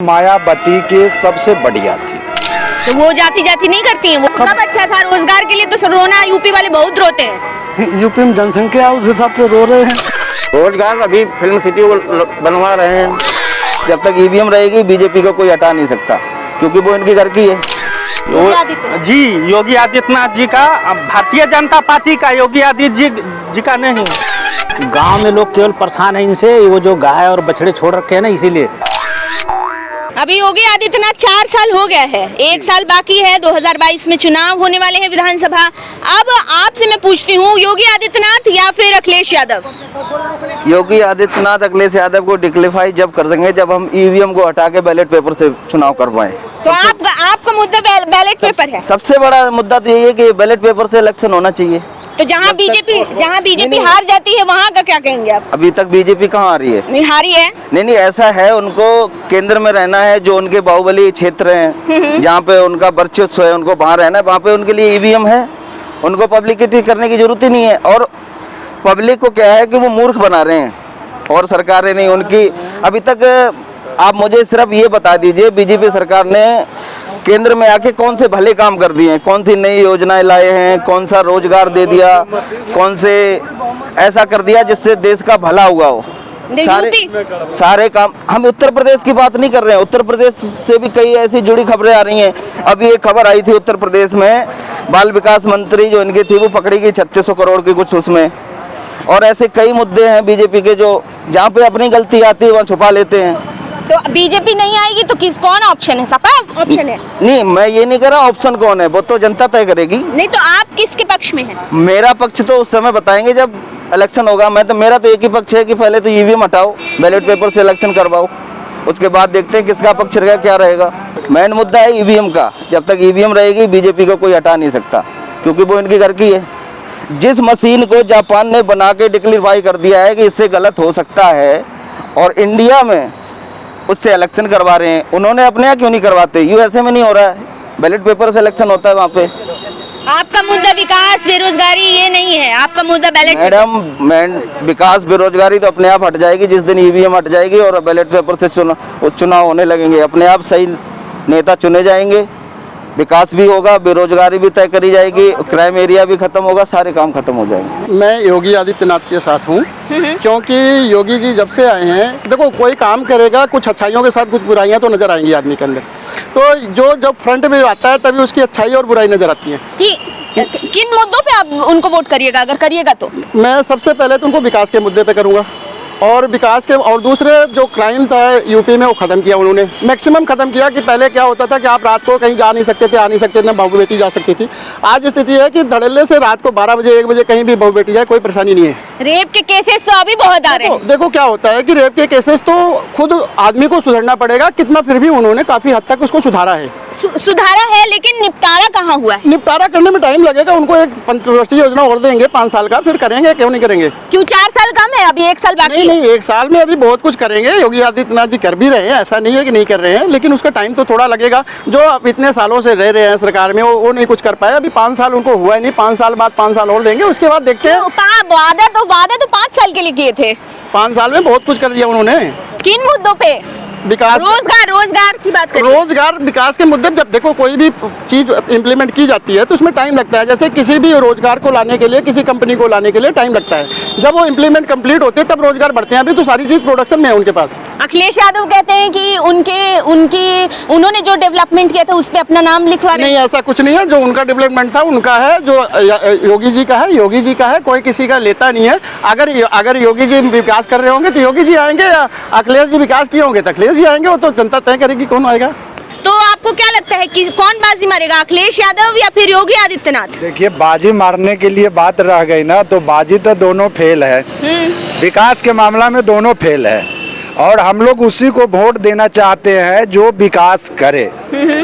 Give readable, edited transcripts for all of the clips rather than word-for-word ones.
मायावती के सबसे बढ़िया थी। तो वो जाति जाति नहीं करती हैं, वो कब अच्छा था रोजगार के लिए? तो रोना यूपी वाले बहुत रोते हैं। यूपी में जनसंख्या उस हिसाब से रो रहे हैं। रोजगार अभी फिल्म सिटी बनवा रहे हैं। जब तक ईवीएम रहेगी बीजेपी को कोई हटा नहीं सकता, क्योंकि वो इनके घर की है। जी योगी आदित्यनाथ जी का, भारतीय जनता पार्टी का, योगी आदित्य जी का नहीं। गांव में लोग केवल परेशान है इनसे, वो जो गाय और बछड़े छोड़ रखे हैं ना, इसीलिए। अभी योगी आदित्यनाथ 4 साल हो गया है, 1 साल बाकी है। 2022 में चुनाव होने वाले हैं विधानसभा। अब आपसे मैं पूछती हूँ, योगी आदित्यनाथ या फिर अखिलेश यादव? योगी आदित्यनाथ अखिलेश यादव को डिक्लेरिफाई जब कर देंगे जब हम ईवीएम को हटा के बैलेट पेपर से चुनाव करवाएं। तो आपका मुद्दा बैलेट पेपर है? सबसे बड़ा मुद्दा तो यही है कि बैलेट पेपर से इलेक्शन होना चाहिए। तो जहाँ बीजेपी हार जाती है वहाँ का क्या कहेंगे आप? अभी तक बीजेपी कहाँ आ रही है? नहीं हारी है। नहीं ऐसा है, उनको केंद्र में रहना है। जो उनके बाहुबली क्षेत्र हैं जहाँ पे उनका वर्चस्व है, उनको वहाँ रहना है। वहाँ पे उनके लिए ईवीएम है, उनको पब्लिसिटी करने की जरूरत ही नहीं है। और पब्लिक को क्या है कि वो मूर्ख बना रहे हैं और सरकारें नहीं उनकी। अभी तक आप मुझे सिर्फ ये बता दीजिए, बीजेपी सरकार ने केंद्र में आके कौन से भले काम कर दिए हैं, कौन सी नई योजनाएं लाए हैं, कौन सा रोजगार दे दिया, कौन से ऐसा कर दिया जिससे देश का भला हुआ हो। सारे काम। हम उत्तर प्रदेश की बात नहीं कर रहे हैं, उत्तर प्रदेश से भी कई ऐसी जुड़ी खबरें आ रही हैं। अभी एक खबर आई थी उत्तर प्रदेश में, बाल विकास मंत्री जो इनकी थी वो पकड़ी गई 3600 करोड़ की कुछ उसमें। और ऐसे कई मुद्दे हैं बीजेपी के जो जहाँ पे अपनी गलती आती है वहाँ छुपा लेते हैं। तो बीजेपी नहीं आएगी तो कौन ऑप्शन है? सपा ऑप्शन है? नहीं, मैं ये नहीं कह रहा ऑप्शन कौन है, वो तो जनता तय करेगी। नहीं तो आप किसके पक्ष में हैं? मेरा पक्ष तो उस समय बताएंगे जब इलेक्शन होगा। मेरा तो एक ही पक्ष है कि पहले तो ईवीएम हटाओ, बैलेट पेपर से इलेक्शन करवाओ, उसके बाद देखते हैं किसका पक्ष रहेगा, क्या रहेगा। मेन मुद्दा है ईवीएम का। जब तक ईवीएम रहेगी बीजेपी को कोई हटा नहीं सकता, क्योंकि वो इनके घर की है। जिस मशीन को जापान ने बना के डिक्लेरिफाई कर दिया है कि इससे गलत हो सकता है और इंडिया में उससे इलेक्शन करवा रहे हैं, उन्होंने अपने यहाँ क्यों नहीं करवाते? यूएसए में नहीं हो रहा है, बैलेट पेपर से इलेक्शन होता है वहाँ पे। आपका मुद्दा विकास बेरोजगारी ये नहीं है, आपका मुद्दा बैलेट? मैडम विकास बेरोजगारी तो अपने आप हट जाएगी जिस दिन ईवीएम हट जाएगी और बैलेट पेपर से चुनाव होने लगेंगे। अपने आप सही नेता चुने जाएंगे, विकास भी होगा, बेरोजगारी भी तय करी जाएगी, क्राइम एरिया भी खत्म होगा, सारे काम खत्म हो जाएंगे। मैं योगी आदित्यनाथ के साथ हूँ, क्योंकि योगी जी जब से आए हैं, देखो कोई काम करेगा कुछ अच्छाइयों के साथ कुछ बुराइयां तो नजर आएंगी आदमी के अंदर। तो जो जब फ्रंट में आता है तभी उसकी अच्छाई और बुराई नजर आती है। किन मुद्दों पे आप उनको वोट करिएगा अगर करिएगा तो? मैं सबसे पहले तो उनको विकास के मुद्दे पे करूँगा, और विकास के, और दूसरे जो क्राइम था यूपी में वो ख़त्म किया उन्होंने, मैक्सिमम ख़त्म किया। कि पहले क्या होता था कि आप रात को कहीं जा नहीं सकते थे, आ नहीं सकते थे, बहू बेटी जा सकती थी। आज स्थिति है कि धड़ल्ले से रात को 12 बजे 1 बजे कहीं भी बहू बेटी जाए, कोई परेशानी नहीं है। रेप के केसेस तो अभी बहुत आ रहे हैं। देखो क्या होता है कि रेप के केसेस तो खुद आदमी को सुधरना पड़ेगा कितना, फिर भी उन्होंने काफ़ी हद तक उसको सुधारा है। सुधारा है, लेकिन निपटारा कहाँ हुआ है? निपटारा करने में टाइम लगेगा। उनको एक पंचवर्षीय योजना और देंगे 5 साल का, फिर करेंगे, क्यों नहीं करेंगे? क्यों 4 साल कम है? अभी 1 साल बाकी। नहीं 1 साल में अभी बहुत कुछ करेंगे। योगी आदित्यनाथ जी कर भी रहे हैं, ऐसा नहीं है कि नहीं कर रहे हैं, लेकिन उसका टाइम तो थोड़ा लगेगा। जो अब इतने सालों से रह रहे हैं सरकार में वो नहीं कुछ कर पाए। अभी 5 साल उनको हुआ ही नहीं, 5 साल बाद 5 साल और देंगे, उसके बाद देखते हैं। वादा तो 5 साल के लिए किए थे। 5 साल में बहुत कुछ कर दिया उन्होंने। किन मुद्दों पे? विकास, रोजगार की बात करें। रोजगार विकास के मुद्दे, जब देखो कोई भी चीज इम्प्लीमेंट की जाती है तो उसमें टाइम लगता है। जैसे किसी भी रोजगार को लाने के लिए, किसी कंपनी को लाने के लिए टाइम लगता है। जब वो इम्प्लीमेंट कंप्लीट होते हैं तब रोजगार बढ़ते हैं। अभी तो सारी चीज प्रोडक्शन में है उनके पास। अखिलेश यादव कहते हैं कि उन्होंने जो डेवलपमेंट किया था उस पर अपना नाम लिखवा रहे हैं। नहीं, ऐसा कुछ नहीं है। जो उनका डेवलपमेंट था उनका है, जो योगी जी का है योगी जी का है, कोई किसी का लेता नहीं है। अगर योगी जी विकास कर रहे होंगे तो योगी जी आएंगे, या अखिलेश जी विकास किए होंगे तो अखिलेश जी आएंगे। वो तो जनता तय करेगी कौन आएगा। तो आपको क्या लगता है कि कौन बाजी मारेगा, अखिलेश यादव या फिर योगी आदित्यनाथ? देखिए, बाजी मारने के लिए बात रह गई ना, तो बाजी तो दोनों फेल है। विकास के मामला में दोनों फेल है और हम लोग उसी को वोट देना चाहते हैं जो विकास करे।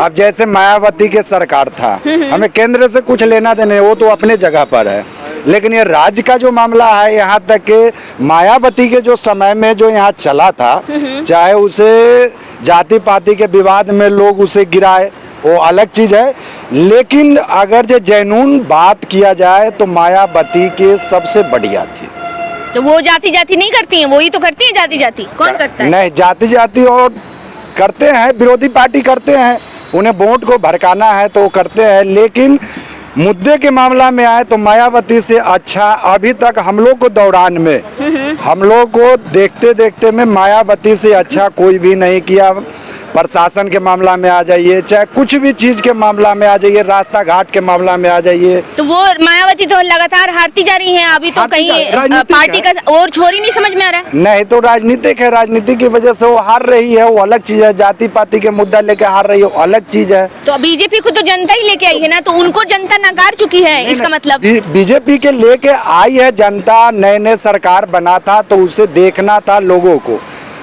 अब जैसे मायावती के सरकार था, हमें केंद्र से कुछ लेना देना, वो तो अपने जगह पर है, लेकिन ये राज्य का जो मामला है, यहाँ तक के मायावती के जो समय में जो यहाँ चला था, चाहे उसे जाति पाति के विवाद में लोग उसे गिराए, वो अलग चीज है। लेकिन अगर जो जेन्युइन बात किया जाए तो मायावती के सबसे बढ़िया थी। तो वो जाति जाति नहीं करती हैं, वही तो करती है जाति जाति। कौन करता है? नहीं, जाति जाति और करते हैं, विरोधी पार्टी करते हैं, उन्हें वोट को भड़काना है तो वो करते हैं, लेकिन मुद्दे के मामला में आए तो मायावती से अच्छा अभी तक हम लोग को दौरान में, हम लोग को देखते देखते में मायावती से अच्छा कोई भी नहीं किया। प्रशासन के मामला में आ जाइए, चाहे कुछ भी चीज के मामला में आ जाइए, रास्ता घाट के मामला में आ जाइए। तो वो मायावती तो लगातार हारती जा रही हैं, अभी तो हारती कहीं राजनीतिक पार्टी का और छोर ही नहीं समझ में आ रहा है। नहीं तो राजनीतिक है, राजनीति की वजह से वो हार रही है, वो अलग चीज है। जाति पाति के मुद्दा लेके हार रही है, वो अलग चीज है। तो बीजेपी को तो जनता ही लेके आई है ना, तो उनको जनता नकार चुकी है, इसका मतलब। बीजेपी के लेके आई है जनता, नए नए सरकार बना था तो उसे देखना था लोगों को।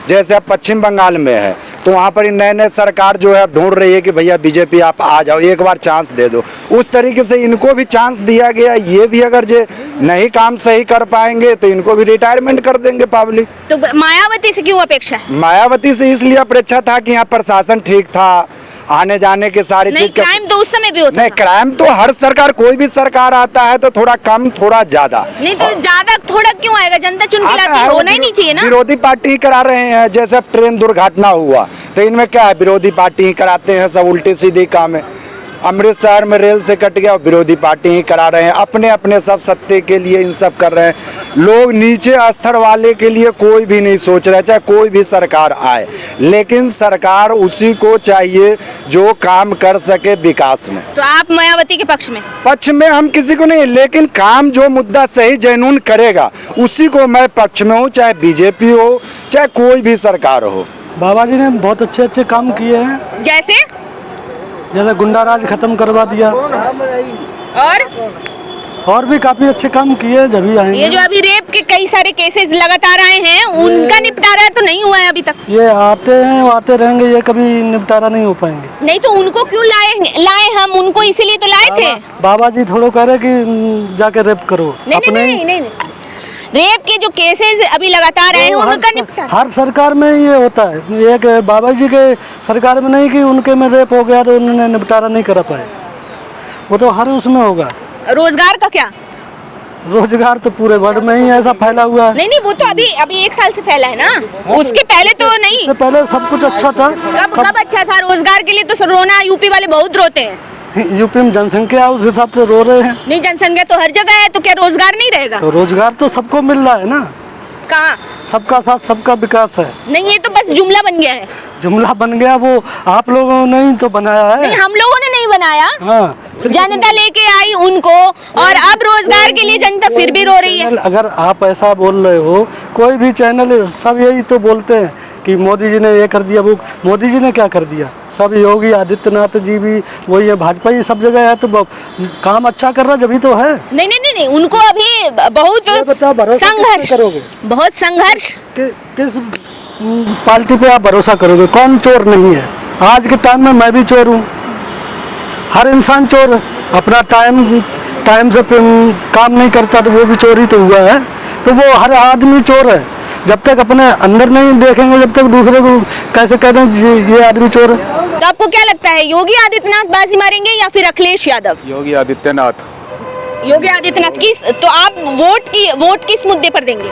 जैसे अब पश्चिम बंगाल में है तो वहाँ पर नए नए सरकार जो है ढूंढ रही है कि भैया बीजेपी आप आ जाओ, एक बार चांस दे दो। उस तरीके से इनको भी चांस दिया गया। ये भी अगर जे नहीं काम सही कर पाएंगे तो इनको भी रिटायरमेंट कर देंगे पब्लिक। तो मायावती से क्यों अपेक्षा है? मायावती से इसलिए अपेक्षा था कि यहाँ प्रशासन ठीक था, आने जाने के सारी नहीं, चीज का। क्राइम तो उस समय भी होता नहीं, था। क्राइम तो हर सरकार, कोई भी सरकार आता है तो थोड़ा कम थोड़ा ज्यादा। नहीं तो ज्यादा थोड़ा क्यों आएगा? जनता चुन के आता लाती है, है, होना ही नहीं चाहिए ना। विरोधी पार्टी ही करा रहे हैं। जैसे अब ट्रेन दुर्घटना हुआ तो इनमें क्या है, विरोधी पार्टी ही कराते हैं, सब उल्टी सीधी काम है। अमृतसर में रेल से कट गया, विरोधी पार्टी ही करा रहे हैं, अपने अपने सब सत्ते के लिए इन सब कर रहे हैं। लोग नीचे स्तर वाले के लिए कोई भी नहीं सोच रहे, चाहे कोई भी सरकार आए, लेकिन सरकार उसी को चाहिए जो काम कर सके विकास में। तो आप मायावती के पक्ष में? पक्ष में हम किसी को नहीं, लेकिन काम जो मुद्दा सही जनून करेगा उसी को मैं पक्ष में हूँ, चाहे बीजेपी हो चाहे कोई भी सरकार हो। बाबा जी ने बहुत अच्छे अच्छे काम किए हैं, जैसे जैसे गुंडा राज खत्म करवा दिया, और भी काफी अच्छे काम किए। जब भी आएंगे ये जो अभी रेप के कई सारे केसेस लगातार आए हैं, उनका निपटारा तो नहीं हुआ है अभी तक। ये आते हैं, वो आते रहेंगे, ये कभी निपटारा नहीं हो पाएंगे। नहीं तो उनको क्यों लाए हम उनको इसीलिए तो लाए थे। बाबा जी थोड़ा कह रहे कि जाके रेप करो। नहीं, रेप के जो केसेस अभी लगातार आए हैं उनका निपटारा हर सरकार में ये होता है। एक बाबा जी के सरकार में नहीं कि उनके में रेप हो गया तो उन्होंने निपटारा नहीं कर पाए, वो तो हर उसमें होगा। रोजगार का क्या? रोजगार तो पूरे वर्ल्ड में ही ऐसा फैला हुआ है। नहीं, वो तो अभी 1 साल से फैला है ना, उसके पहले तो नहीं। इससे पहले सब कुछ अच्छा था। कब अच्छा था? रोजगार के लिए तो रोना, यूपी वाले बहुत रोते हैं। यूपी में जनसंख्या उस हिसाब से रो रहे हैं। नहीं, जनसंख्या तो हर जगह है, तो क्या रोजगार नहीं रहेगा? तो रोजगार तो सबको मिल रहा है ना। कहाँ? सबका साथ सबका विकास है। नहीं, ये तो बस जुमला बन गया है। जुमला बन गया, वो आप लोगों ने ही तो बनाया है। नहीं, हम लोगों ने नहीं बनाया। हाँ, जनता लेके आई उनको, और अब रोजगार के लिए जनता फिर भी रो रही है। अगर आप ऐसा बोल रहे हो, कोई भी चैनल सब यही तो बोलते हैं कि मोदी जी ने ये कर दिया, वो मोदी जी ने क्या कर दिया। सब योगी आदित्यनाथ जी भी वही है, भाजपा ही सब जगह है, तो काम अच्छा कर रहा जब तो है। नहीं, उनको अभी बहुत संघर्ष करोगे, बहुत संघर्ष। किस पार्टी पे आप भरोसा करोगे? कौन चोर नहीं है? आज के टाइम में मैं भी चोर हूँ, हर इंसान चोर है। अपना टाइम से काम नहीं करता तो वो भी चोरी तो हुआ है। तो वो हर आदमी चोर है। जब तक अपने अंदर नहीं देखेंगे, जब तक दूसरे को कैसे कह दें ये आदमी चोर है। तो आपको क्या लगता है, योगी आदित्यनाथ बाजी मारेंगे या फिर अखिलेश यादव? योगी आदित्यनाथ। योगी आदित्यनाथ की। तो आप वोट किस मुद्दे पर देंगे?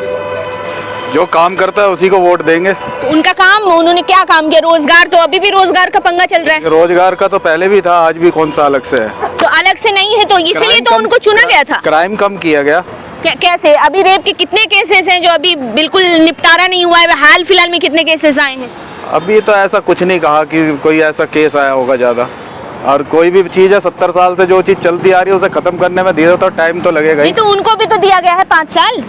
जो काम करता है उसी को वोट देंगे। तो उनका काम, उन्होंने क्या काम किया? रोजगार, तो अभी भी रोजगार का पंगा चल रहा है। रोजगार का तो पहले भी था, आज भी कौन सा अलग से है? तो अलग से नहीं है, तो इसलिए तो उनको चुना गया था। क्राइम कम किया गया। कैसे? अभी रेप के कितने केसेस हैं जो अभी बिल्कुल निपटारा नहीं हुआ है? हाल फिलहाल में कितने केसेस आए हैं? अभी तो ऐसा कुछ नहीं कहा कि कोई ऐसा केस आया होगा ज्यादा। और कोई भी चीज है 70 साल से जो चीज चलती आ रही है उसे खत्म करने में धीरे तो टाइम तो लगेगा ही। नहीं, तो उनको भी तो दिया गया है 5 साल।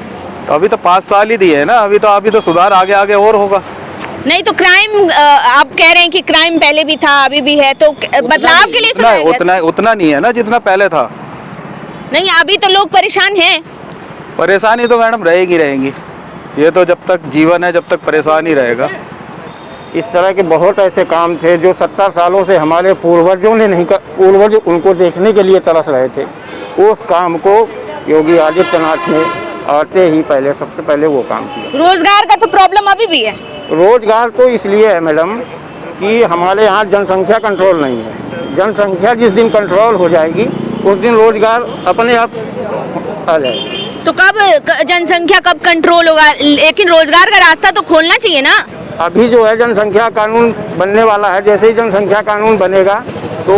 तो अभी तो 5 साल ही दिए है ना। अभी तो सुधार आगे आगे और होगा। नहीं तो क्राइम, आप कह रहे हैं कि क्राइम पहले भी था अभी भी है, तो बदलाव के लिए तो उतना नहीं है ना जितना पहले था। नहीं, अभी तो लोग परेशान हैं। परेशानी तो मैडम रहेंगी। ये तो जब तक जीवन है जब तक परेशान ही रहेगा। इस तरह के बहुत ऐसे काम थे जो 70 सालों से हमारे पूर्वजों ने नहीं कर, पूर्वज उनको देखने के लिए तरस रहे थे। उस काम को योगी आदित्यनाथ ने आते ही सबसे पहले वो काम किया। रोजगार का तो प्रॉब्लम अभी भी है। रोजगार तो इसलिए है मैडम कि हमारे यहाँ जनसंख्या कंट्रोल नहीं है। जनसंख्या जिस दिन कंट्रोल हो जाएगी उस दिन रोजगार अपने आप आ जाएगा। तो कब जनसंख्या कब कंट्रोल होगा? लेकिन रोजगार का रास्ता तो खोलना चाहिए ना। अभी जो है जनसंख्या कानून बनने वाला है, जैसे ही जनसंख्या कानून बनेगा तो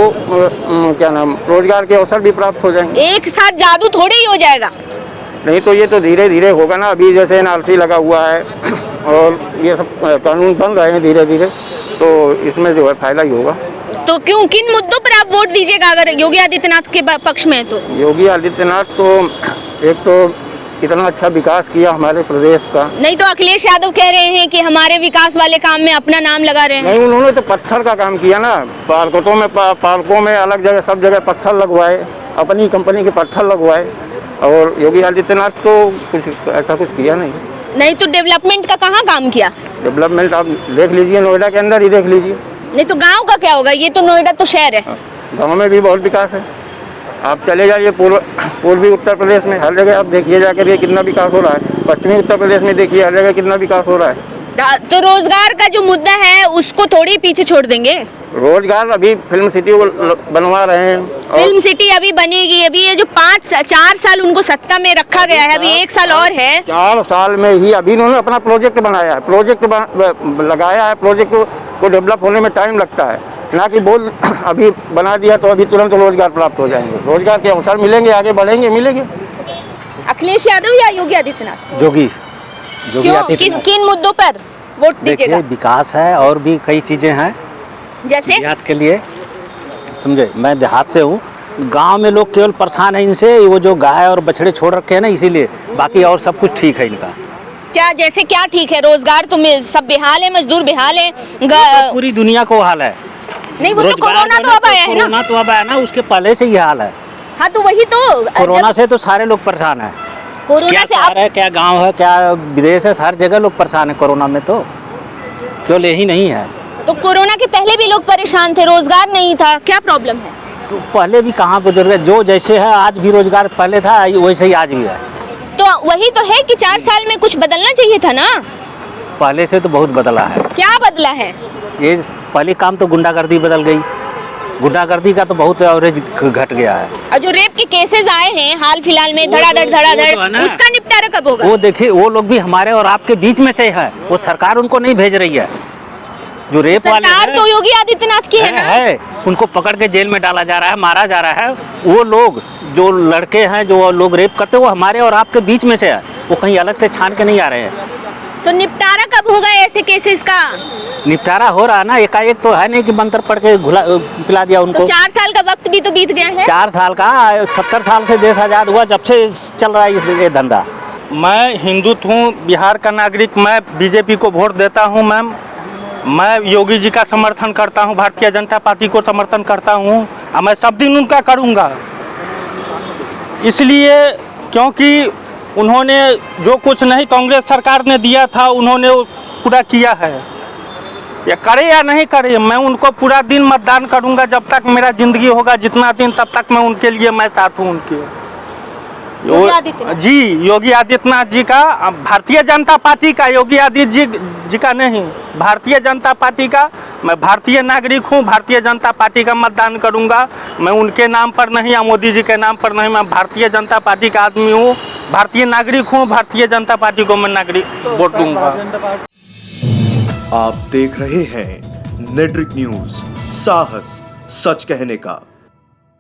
क्या नाम रोजगार के अवसर भी प्राप्त हो जाएंगे। एक साथ जादू थोड़ी ही हो जाएगा। नहीं तो ये तो धीरे धीरे होगा ना। अभी जैसे एनआरसी लगा हुआ है और ये सब कानून बन रहे हैं धीरे धीरे, तो इसमें जो है फायदा ही होगा। तो क्यों, किन मुद्दों पर आप वोट दीजिएगा अगर योगी आदित्यनाथ के पक्ष में है तो? योगी आदित्यनाथ तो एक तो इतना अच्छा विकास किया हमारे प्रदेश का। नहीं तो अखिलेश यादव कह रहे हैं कि हमारे विकास वाले काम में अपना नाम लगा रहे हैं। नहीं, उन्होंने तो पत्थर का काम किया ना। पार्कों में अलग जगह सब जगह पत्थर लगवाए, अपनी कंपनी के पत्थर लगवाए। और योगी आदित्यनाथ तो कुछ ऐसा कुछ किया नहीं। नहीं तो डेवलपमेंट का कहाँ काम किया? डेवलपमेंट आप देख लीजिए, नोएडा के अंदर ही देख लीजिए। नहीं तो गांव का क्या होगा? ये तो नोएडा तो शहर है। गाँव में भी बहुत विकास है। आप चले जाइए पूर्वी उत्तर प्रदेश में, हर जगह आप देखिए जाकर ये कितना विकास हो रहा है। पश्चिमी उत्तर प्रदेश में देखिए हर जगह कितना विकास हो रहा है। तो रोजगार का जो मुद्दा है उसको थोड़ी पीछे छोड़ देंगे। रोजगार अभी फिल्म सिटी को बनवा रहे हैं। फिल्म सिटी अभी बनेगी। अभी ये जो 4 साल उनको सत्ता में रखा गया है, अभी 1 साल और है। 4 साल में ही अभी इन्होंने अपना प्रोजेक्ट बनाया है, प्रोजेक्ट लगाया है। प्रोजेक्ट को डेवलप होने में टाइम लगता है, ना कि बोल अभी बना दिया तो अभी तुरंत रोजगार प्राप्त हो जाएंगे। रोजगार के अवसर मिलेंगे, आगे बढ़ेंगे, मिलेंगे। अखिलेश यादव या योगी आदित्यनाथ? योगी क्यों, किन मुद्दों पर वोट दीजिएगा? विकास है और भी कई चीजें हैं जैसे देहात के लिए। समझे, मैं देहात से हूँ। गांव में लोग केवल परेशान है इनसे, वो जो गाय और बछड़े छोड़ रखे हैं ना, इसीलिए। बाकी और सब कुछ ठीक है इनका। क्या, जैसे क्या ठीक है? रोजगार तो सब बेहाल है, मजदूर बेहाल है। तो पूरी दुनिया को हाल है। नहीं, वो तो कोरोना तो अब आया है ना। कोरोना तो अब आया ना, उसके पहले से ही हाल है। हाँ तो वही तो, कोरोना से तो सारे लोग परेशान है। कोरोना क्या से शहर है, क्या गांव है, क्या विदेश है, हर जगह लोग परेशान है कोरोना में। तो केवल यही नहीं है। तो कोरोना के पहले भी लोग परेशान थे, रोजगार नहीं था, क्या प्रॉब्लम है? तो पहले भी कहाँ बुजुर्ग, जो जैसे है आज भी रोजगार पहले था वैसे ही आज भी है। तो वही तो है कि 4 साल में कुछ बदलना चाहिए था ना। पहले से तो बहुत बदला है। क्या बदला है? ये पहले काम तो गुंडागर्दी बदल गई। गुंडागर्दी का तो बहुत एवरेज घट गया है। और जो रेप के केसेस आए हैं हाल फिलहाल में, धड़ाधड़, उसका निपटारा कब होगा? वो देखिए, वो लोग भी हमारे और आपके बीच में से है। वो सरकार उनको नहीं भेज रही है। जो रेप वाले सरकार तो योगी आदित्यनाथ की है ना। उनको पकड़ के जेल में डाला जा रहा है, मारा जा रहा है। वो लोग जो लड़के हैं, जो लोग रेप करते हैं, वो हमारे और आपके बीच में से है। वो कहीं अलग से छान के नहीं आ रहे हैं। तो निपटारा कब होगा ऐसे केसेस का? निपटारा हो रहा है ना, एकाएक तो है नहीं कि मंत्र पढ़ के पिला दिया उनको। तो 4 साल का वक्त भी तो बीत गया है। 4 साल का, 70 साल से देश आजाद हुआ, जब से चल रहा है ये धंधा। मैं हिंदुत्व हूँ, बिहार का नागरिक। मैं बीजेपी को वोट देता हूँ मैम। मैं योगी जी का समर्थन करता हूँ, भारतीय जनता पार्टी को समर्थन करता हूँ और मैं सब दिन उनका करूँगा। इसलिए क्योंकि उन्होंने जो कुछ नहीं कांग्रेस सरकार ने दिया था, उन्होंने पूरा किया है। ये करे या नहीं करे, मैं उनको पूरा दिन मतदान करूँगा जब तक मेरा ज़िंदगी होगा। जितना दिन तब तक मैं उनके लिए मैं साथ हूँ उनके। जी, योगी आदित्यनाथ जी का, भारतीय जनता पार्टी का, योगी आदित्य जी का नहीं, भारतीय जनता पार्टी का। मैं भारतीय नागरिक हूँ, भारतीय जनता पार्टी का मतदान करूँगा। मैं उनके नाम पर नहीं या मोदी जी के नाम पर नहीं, मैं भारतीय जनता पार्टी का आदमी हूँ, भारतीय नागरिक हूँ। भारतीय जनता पार्टी को मैं नागरिक वोट दूंगा। आप देख रहे हैं नेट्रिक न्यूज, साहस सच कहने का।